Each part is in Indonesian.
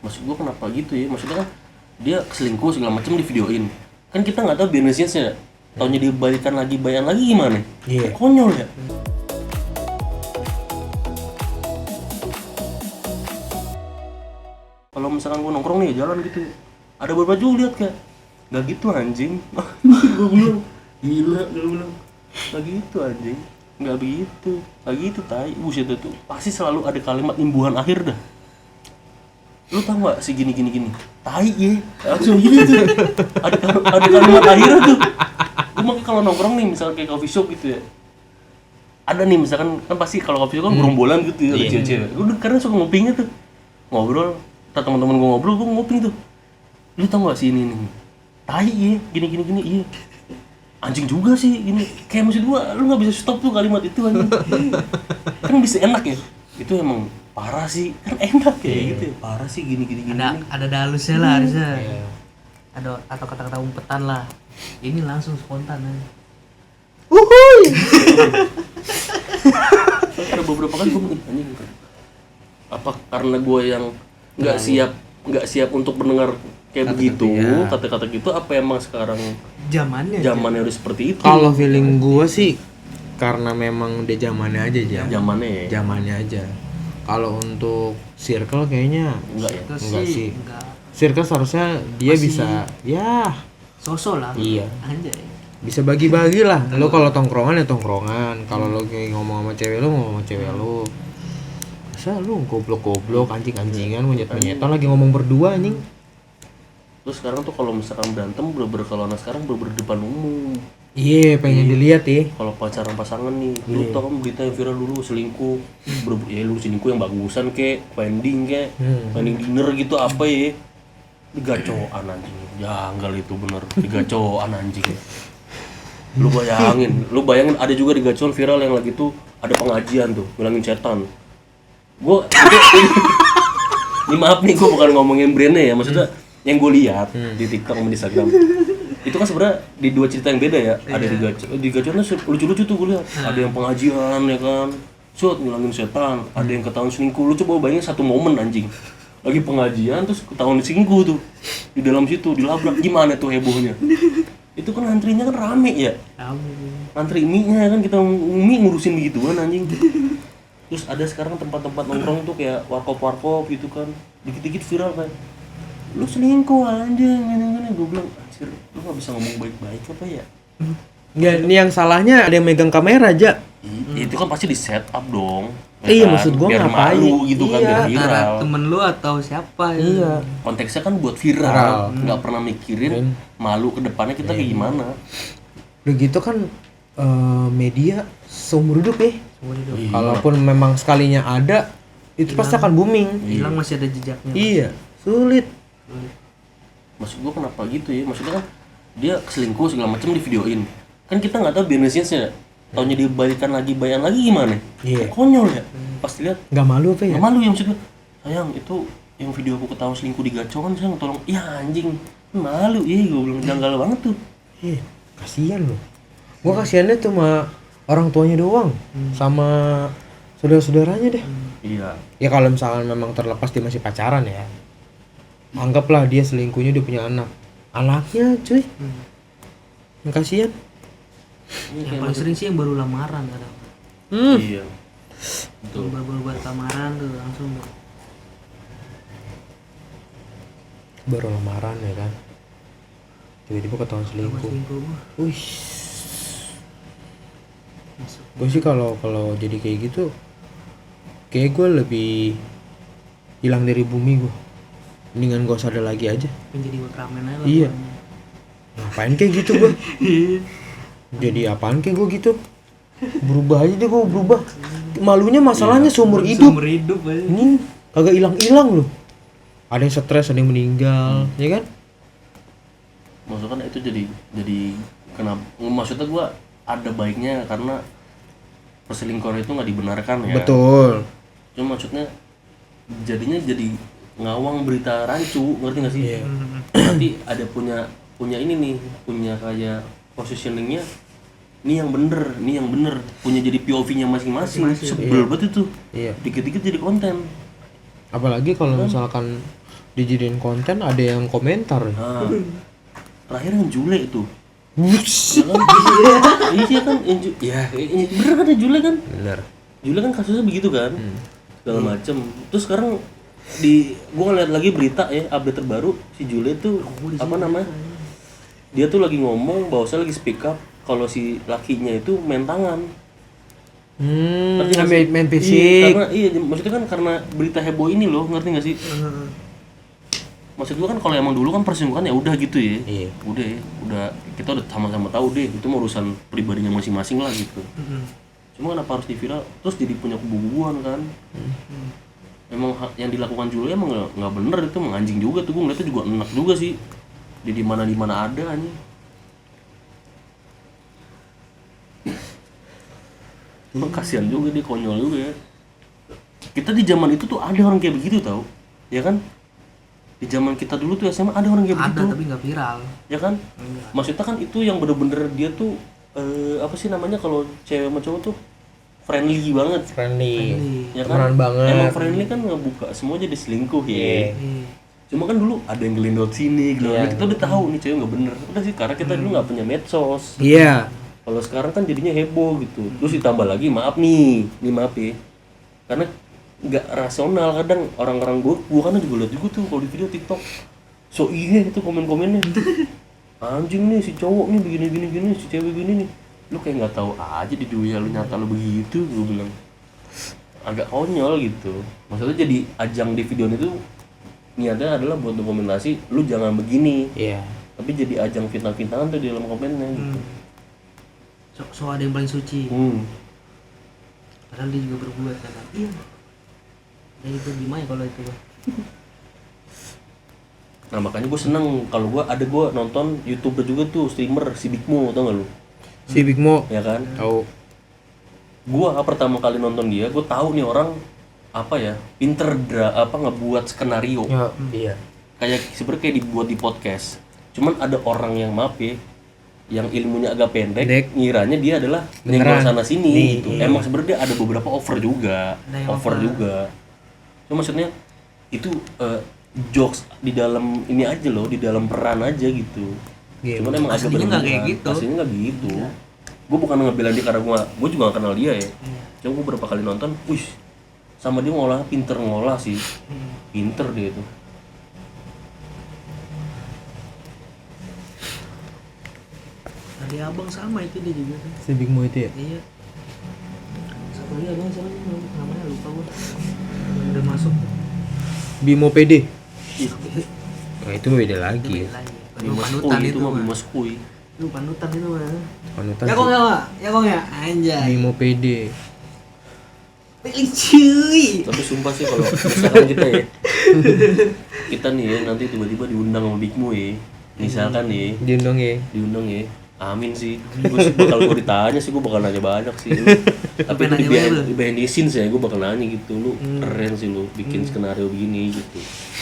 Maksud gue kenapa gitu ya, maksudnya kan dia selingkuh segala macam di videoin, kan kita nggak tahu bisnisnya, taunya dibalikan lagi bayan lagi gimana. Iya. Konyol ya. Kalau misalkan gue nongkrong nih jalan gitu, ada beberapa juga lihat kayak nggak gitu anjing. Gue bilang gila, gue bilang nggak gitu anjing, nggak begitu, nggak gitu tai. Buset itu pasti selalu ada kalimat imbuhan akhir dah. Lu tau nggak si gini tai ya, langsung gini tuh. ada kalimat akhir tuh. Gue makanya kalau nongkrong nih misalkan kayak coffee shop gitu ya, ada nih misalkan kan pasti kalau coffee shop kan gerombolan gitu ya, ada cewek-cewek. Gue kadang suka ngupingnya tuh, ngobrol, teman-teman gue ngobrol, gue nguping tuh. Lu tau nggak si ini nih, tai ya, gini iya. Anjing juga sih gini, kayak maksud gue lu nggak bisa stop tuh kalimat itu anjing. Kan bisa enak ya, itu emang parah sih, kan enak ya gitu ya, parah sih gini. Ada dalusnya lah harusnya. Ada atau kata-kata umpetan lah. Ini langsung spontan aja. Uhuy. Ada beberapa kali gue anjing, apa karena gue yang nggak siap untuk mendengar kayak begitu, kata-kata gitu, apa emang sekarang Zamannya udah seperti itu? Kalau feeling gua sih karena memang udah zamannya aja zamannya aja. Kalau untuk circle kayaknya enggak ya. Enggak sih. Circle seharusnya dia masih bisa ya sosok lah. Iya. Anjay. Bisa bagi-bagi lah. Lo kalau tongkrongan ya tongkrongan. Kalau lo kayak ngomong sama cewek lo ngomong sama cewek lo. Masa lu goblok-goblok anjing-ancingan monyet-monyetan lagi ngomong berdua anjing. Terus sekarang tuh kalau misalkan berantem bener-bener, kalau anak sekarang bener-bener depan umum. Iya, pengen dilihat ya. Kalau pacaran pasangan nih, lu tau kan berita yang viral dulu selingkuh. Ya lu selingkuh yang bagusan kek, pending dinner gitu apa ya. Digacoan anjing. Janggal itu bener, digacoan anjing. Lu bayangin ada juga digacoan viral yang lagi tuh ada pengajian tuh, bilangin setan. Ini maaf nih, gue bukan ngomongin brandnya ya, maksudnya yang gue lihat di TikTok sama di Instagram. Itu kan sebenarnya di dua cerita yang beda ya. Ada digacoannya lucu-lucu tuh gue lihat. Ada yang pengajian ya kan, ngilangin setan. Ada yang ketahuan selingkuh. Lu coba bayangin satu momen anjing, lagi pengajian terus ketahuan selingkuh tuh di dalam situ, dilabrak, gimana tuh hebohnya. Itu kan antrinya kan rame ya, antri mie-nya kan, kita mie ngurusin begituan anjing. Terus ada sekarang tempat-tempat nongkrong tuh kayak warkop gitu kan, dikit-dikit viral kan, lu selingkuh anjing gini. Gue bilang anjir, lu gak bisa ngomong baik-baik apa ya? Enggak, ini yang salahnya ada yang megang kamera aja. Itu kan pasti di set up dong. Iya, kan? maksud gua biar ngapain? malu gitu kan, biar viral. Temen lu atau siapa ya? Iya. Konteksnya kan buat viral, nggak pernah mikirin malu ke depannya kita kayak gimana. Udah gitu kan media seumur hidup ya. Iya. Kalaupun memang sekalinya ada, itu pasti akan booming. Hilang masih ada jejaknya. Iya, sulit. Maksud gua kenapa gitu ya, maksudnya kan dia selingkuh segala macam di videoin, kan kita nggak tahu bisnisnya, taunya dibalikan lagi bayan lagi gimana. Iya. Konyol ya, pasti lihat Nggak malu apa ya? nggak malu ya, maksudnya sayang itu yang video aku ketahuan selingkuh di gacongan, sayang tolong ya anjing, malu ya. Gue bilang janggal banget tuh. Iya, kasihan loh. Gua kasihannya tuh sama orang tuanya doang, sama saudara-saudaranya deh. Iya. Ya kalau misalkan memang terlepas dia masih pacaran ya, anggaplah dia selingkuhnya, dia punya anaknya cuy. Yang kasihan. Yang paling sering sih yang baru lamaran kadang. Iya. Betul. Baru buat lamaran tuh langsung. Baru lamaran ya kan, tiba-tiba ketahuan selingkuh. Wih. Gue sih kalau jadi kayak gitu, kayak gue lebih hilang dari bumi gue. Mendingan gue sadar lagi aja. Menjadi Ultraman aja lah. Iya. Ngapain kayak gitu gue? Jadi apaan kayak gue gitu? Berubah aja deh gue, berubah. Malunya masalahnya seumur hidup. Seumur hidup aja. Ini kagak hilang-hilang loh. Ada yang stres, ada yang meninggal, ya kan? Maksudnya kan itu jadi kenapa? Maksudnya gua ada baiknya karena perselingkuhan itu nggak dibenarkan ya. Betul. Cuma maksudnya jadinya jadi ngawang berita rancu, ngerti nggak sih? Iya. Nanti ada punya ini nih, punya kayak positioningnya. Ini yang bener, punya jadi POV-nya masing-masing. Sebel banget itu. Iya. Dikit-dikit jadi konten. Apalagi kalau misalkan dijadiin konten ada yang komentar. Nah, terakhir yang Jule itu. Wuss. Iya kan, bener kan ya Jule kan? Bener. Jule kan kasusnya begitu kan, segala macem. Terus sekarang gua ngeliat lagi berita ya, update terbaru si Jule tuh apa namanya? Dia tuh lagi ngomong bahwa lagi speak up kalau si lakinya itu main tangan. Ngerti nggak sih? Main Iya, fisik. maksudnya kan karena berita heboh ini loh, ngerti nggak sih? Maksud gua kan kalau emang dulu kan perselingkuhan ya udah gitu ya. Iya. Udah kita udah sama-sama tahu deh, itu mah urusan pribadinya masing-masing lah gitu. Cuma kenapa harus diviral terus jadi punya kubu-kubuan kan? Emang yang dilakukan Julia emang nggak bener, itu emang anjing juga tuh, gue ngeliatnya juga enak juga sih. Di mana ada anjing. Emang kasihan juga dia, konyol juga ya. Kita di zaman itu tuh ada orang kayak begitu tau, ya kan? Di zaman kita dulu tuh SMA ada orang kayak begitu. Ada tapi nggak viral. Ya kan? Enggak. Maksudnya kan itu yang bener-bener dia tuh apa sih namanya kalau cewek sama cowok tuh friendly banget. Friendly. Ya kan? Temenan banget. Emang friendly kan ngebuka semua jadi selingkuh ya. Iya. Cuma kan dulu ada yang gelindot sini, gelindot Iya. kita udah tahu nih cewek nggak bener. Udah sih karena kita dulu nggak punya medsos. Iya. Kalau sekarang kan jadinya heboh gitu. Terus ditambah lagi maaf nih maaf ya. Karena nggak rasional kadang orang-orang gua kan juga lihat juga tuh kalau di video TikTok. So iya itu komen-komennya. Anjing nih si cowok nih begini si cewek gini nih. Lu kayak nggak tahu aja di dunia lu nyata lu begitu, gua bilang. Agak konyol gitu. Maksudnya jadi ajang di video itu niatnya adalah buat dokumentasi lu jangan begini. Iya. Tapi jadi ajang fitnah-fitnahan tuh di dalam komennya gitu. So ada yang paling suci. Padahal dia juga berbuat kan. Iya. Dan itu gimana kalau itu? Nah makanya gue seneng kalau gue nonton YouTuber juga tuh, streamer si Bigmo, tau gak lu? Si Big Mo. Ya kan? Tahu. Gue pertama kali nonton dia, gue tahu nih orang apa ya, pinter ngebuat skenario. Ya, iya. Kayak sebenarnya kayak dibuat di podcast. Cuman ada orang yang maaf ya, yang ilmunya agak pendek, ngiranya dia adalah nyenggol sana sini gitu. Emang sebenarnya dia ada beberapa over juga, juga. Cuma maksudnya itu jokes di dalam ini aja loh, di dalam peran aja gitu. Cuman emang agak Aslinya nggak kayak gitu. Aslinya nggak gitu. Gue bukan ngebelain dia karena gue juga gak kenal dia ya. Cuma gue beberapa kali nonton, wih, sama dia pinter ngolah sih, pinter dia itu. Ada abang sama itu dia juga kan. Si Big Mo itu ya. Iya. Satu lagi abang siapa namanya lupa gue. Udah masuk. Bimo PD. Ih, Nah, itu beda lagi. Beda lagi. Bimas Panutan Kui itu mah mah. Bimas Kui. Itu panutan itu mah. Panutan. Ya kong ya Pak? Ya kong ya? Anjay. Bimo PD. Pilih cuy. Tapi sumpah sih kalau misalkan kita nih ya nanti tiba-tiba diundang sama Bigmo ya, misalkan nih Diundang ya. diundang ya, amin sih. Gue ditanya sih, gue bakal nanya banyak sih. Tapi itu nanya di behind the scenes ya, gue bakal nanya gitu, lu keren sih lu bikin skenario begini gitu.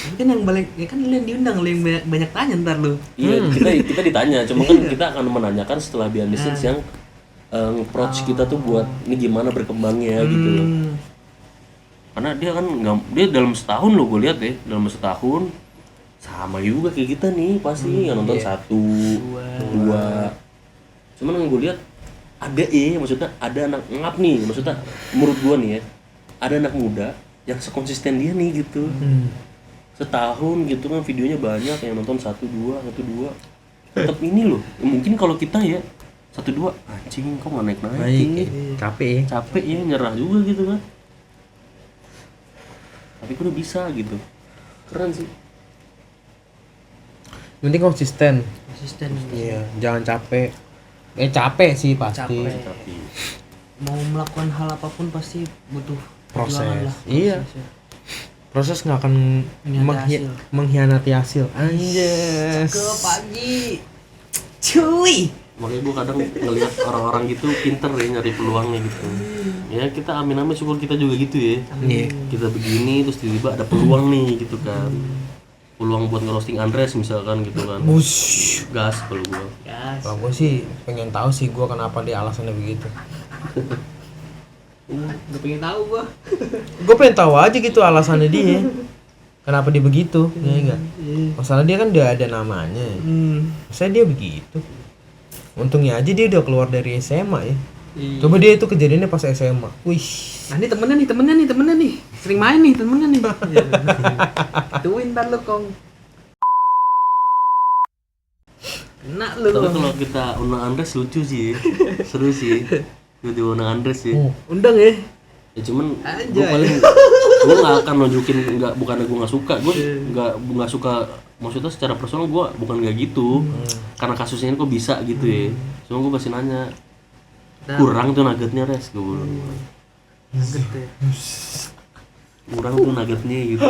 Tapi kan yang balik, ya kan lu yang diundang, lu yang banyak tanya ntar lu. Iya, kita ditanya, cuma kan kita akan menanyakan setelah behind the scenes yang approach kita tuh buat ini gimana berkembangnya gitu loh. Karena dia kan dia dalam setahun loh, gue lihat ya, dalam setahun sama juga kayak kita nih pasti yang nonton 1, 2. Cuman yang gue lihat ada maksudnya ada anak ngap nih, maksudnya menurut gue nih ya, ada anak muda yang sekonsisten dia nih gitu. Setahun gitu kan videonya banyak yang nonton 1, 2. Tetap ini loh, mungkin kalau kita ya 1, 2 anjing kok nggak naik capek ya nyerah juga gitu kan. Tapi gue udah bisa gitu, keren sih. Penting konsisten. Iya. Jangan capek. Capek sih pasti. Capek. Tapi Mau melakukan hal apapun pasti butuh Proses. perjuangan lah. Iya. Prosesnya. Proses nggak akan mengkhianati hasil. Anjas. Ke pagi. Cuy. makanya gue kadang ngelihat orang-orang gitu pinter ya nyari peluangnya gitu. Ya kita amin-amin syukur kita juga gitu ya. Iya. Kita begini terus tiba-tiba ada peluang nih gitu kan. Peluang buat ngerosting Andres misalkan gitu kan. Bush. Gas kalau gue. Ya. Kalau gue sih pengen tahu sih gue kenapa dia alasannya begitu. Udah pengen tahu gua. Gue pengen tahu aja gitu alasannya dia. Kenapa dia begitu? Ya enggak. Masalah dia kan udah ada namanya. Masa dia begitu? Untungnya aja dia udah keluar dari SMA ya. Iya. Coba dia itu kejadiannya pas SMA. Wih. Nah ini temennya nih sering main nih temennya nih. Ituin ntar lu Kong. Kena lu. Tapi Kong. kalau kita undang Andres lucu sih, seru sih. Tiba-tiba undang Andres sih. Undang ya. Ya cuman Anjay. gue paling gue nggak akan nunjukin, nggak, bukannya gue nggak suka, gue nggak suka, maksudnya secara personal gue bukan nggak gitu, karena kasusnya ini kok bisa gitu ya. Cuma gue pasti nanya, kurang tuh nuggetnya res, gue bilang. Gitu ya. Kurang tuh nuggetnya gitu.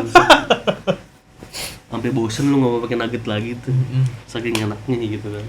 Sampai bosen lu nggak mau pakai nugget lagi tuh, saking enaknya gitu kan.